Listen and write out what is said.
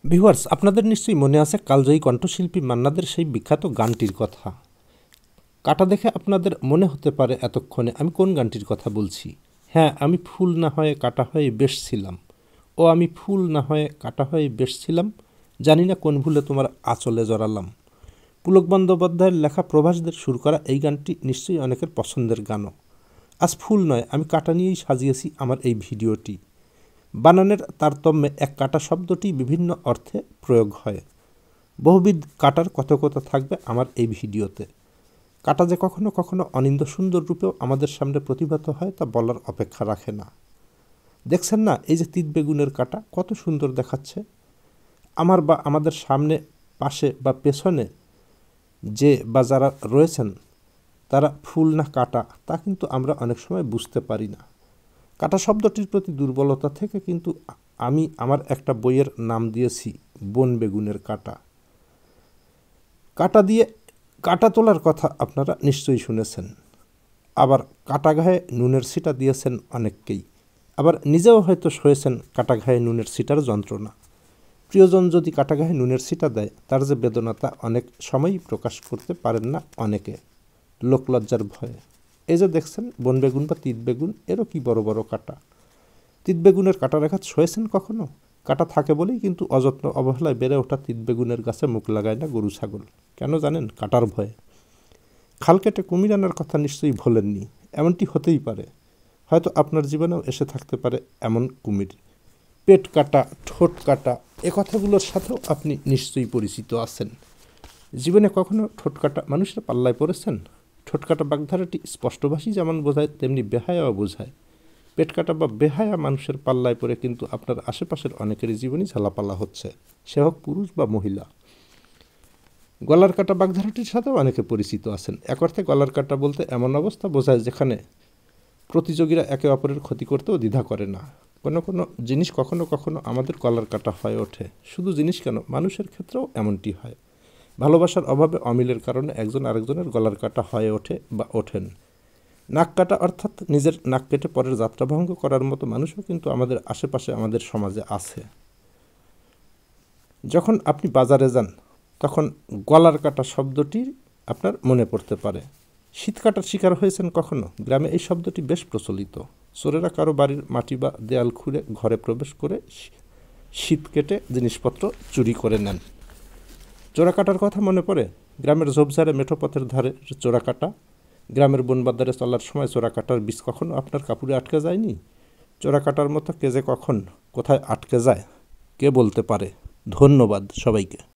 Viewers, আপনাদের নিশ্চয়ই মনে আছে কালজয়ী কণ্ঠশিল্পী মান্নাদের সেই বিখ্যাত গানটির কথা। কাটা দেখে আপনাদের মনে হতে পারে এতক্ষণে আমি কোন গানটির কথা বলছি। হ্যাঁ, আমি ফুল না হয়ে কাটা হয়ে বেশ ছিলাম। ও আমি ফুল না হয়ে কাটা হয়ে বেশ ছিলাম, জানি না কোন ভুলে তোমার আঁচলে জড়ালাম। পুলক বন্দ্যোপাধ্যায়ের লেখা প্রভাসদের সুর করা এই গানটি নিশ্চয়ই অনেকের পছন্দের গানও। আজ ফুল নয়, আমি কাটা নিয়েই সাজিয়েছি আমার এই ভিডিওটি। বানানের তারতম্যে এক কাটা শব্দটি বিভিন্ন অর্থে প্রয়োগ হয়। বহুবিধ কাটার কথকতা থাকবে আমার এই ভিডিওতে। কাটা যে কখনো কখনো অনিন্দ সুন্দর রূপেও আমাদের সামনে প্রতিভাত হয় তা বলার অপেক্ষা রাখে না। দেখছেন না, এই যে তিত বেগুনের কাটা কত সুন্দর দেখাচ্ছে। আমার বা আমাদের সামনে, পাশে বা পেছনে যে বা যারা রয়েছেন তারা ফুল না কাটা তা কিন্তু আমরা অনেক সময় বুঝতে পারি না। কাটা শব্দটির প্রতি দুর্বলতা থেকে কিন্তু আমি আমার একটা বইয়ের নাম দিয়েছি বন বেগুনের কাটা। কাটা দিয়ে কাটা তোলার কথা আপনারা নিশ্চয়ই শুনেছেন। আবার কাটা ঘায়ে নুনের ছিটা দিয়েছেন অনেককেই। আবার নিজেও হয়তো সয়েছেন কাটা ঘায়ে নুনের ছিটার যন্ত্রণা। প্রিয়জন যদি কাটা ঘায়ে নুনের ছিটা দেয় তার যে বেদনা তা অনেক সময়ই প্রকাশ করতে পারেন না অনেকে, লোকলজ্জার ভয়ে। এই যে দেখছেন বন বেগুন বা তিত বেগুন, এরও কি বড় বড় কাটা। তিত বেগুনের কাটা রেখা ছুঁয়েছেন কখনো? কাটা থাকে বলেই কিন্তু অযত্ন অবহেলায় বেড়ে ওঠা তিত বেগুনের গাছে মুখ লাগায় না গরু ছাগল। কেন জানেন? কাটার ভয়ে। খাল কেটে কুমির আনার কথা নিশ্চয়ই ভোলেননি। এমনটি হতেই পারে, হয়তো আপনার জীবনেও এসে থাকতে পারে এমন কুমির। পেট কাটা, ঠোঁট কাটা, এ কথাগুলোর সাথেও আপনি নিশ্চয়ই পরিচিত আছেন। জীবনে কখনো ঠোঁট কাটা মানুষের পাল্লায় পড়েছেন? ঠোঁট কাটা বাগধারাটি স্পষ্টভাষী যেমন বোঝায় তেমনি বেহায়াও বোঝায়। পেট কাটা বা বেহায়া মানুষের পাল্লায় পড়ে কিন্তু আপনার আশেপাশের অনেকেরই জীবনই ঝালাপালা হচ্ছে, সে হোক পুরুষ বা মহিলা। গলার কাটা বাগধারাটির সাথেও অনেকে পরিচিত আছেন। এক অর্থে গলার কাটা বলতে এমন অবস্থা বোঝায় যেখানে প্রতিযোগীরা একে অপরের ক্ষতি করতেও দ্বিধা করে না। কোনো কোনো জিনিস কখনো কখনো আমাদের গলার কাটা হয়ে ওঠে। শুধু জিনিস কেন, মানুষের ক্ষেত্রেও এমনটি হয়। ভালোবাসার অভাবে অমিলের কারণে একজন আরেকজনের গলার কাটা হয়ে ওঠে বা ওঠেন। নাক কাটা অর্থাৎ নিজের নাক কেটে পরের যাত্রাভঙ্গ করার মতো মানুষও কিন্তু আমাদের আশেপাশে, আমাদের সমাজে আছে। যখন আপনি বাজারে যান তখন গলার কাটা শব্দটি আপনার মনে পড়তে পারে। শীত কাটার শিকার হয়েছেন কখনো? গ্রামে এই শব্দটি বেশ প্রচলিত। চোরেরা কারো বাড়ির মাটি বা দেয়াল খুঁড়ে ঘরে প্রবেশ করে শীত কেটে জিনিসপত্র চুরি করে নেন। চোরা কাটার কথা মনে পড়ে? গ্রামের ঝোপঝাড়ে মেঠো পথের ধারে চোরা কাটা। গ্রামের বনবাজারে চলার সময় চোরা কাটার বিষ কখনো আপনার কাপড়ে আটকে যায়নি? চোরা কাটার মতো কে যে কখন কোথায় আটকে যায় কে বলতে পারে। ধন্যবাদ সবাইকে।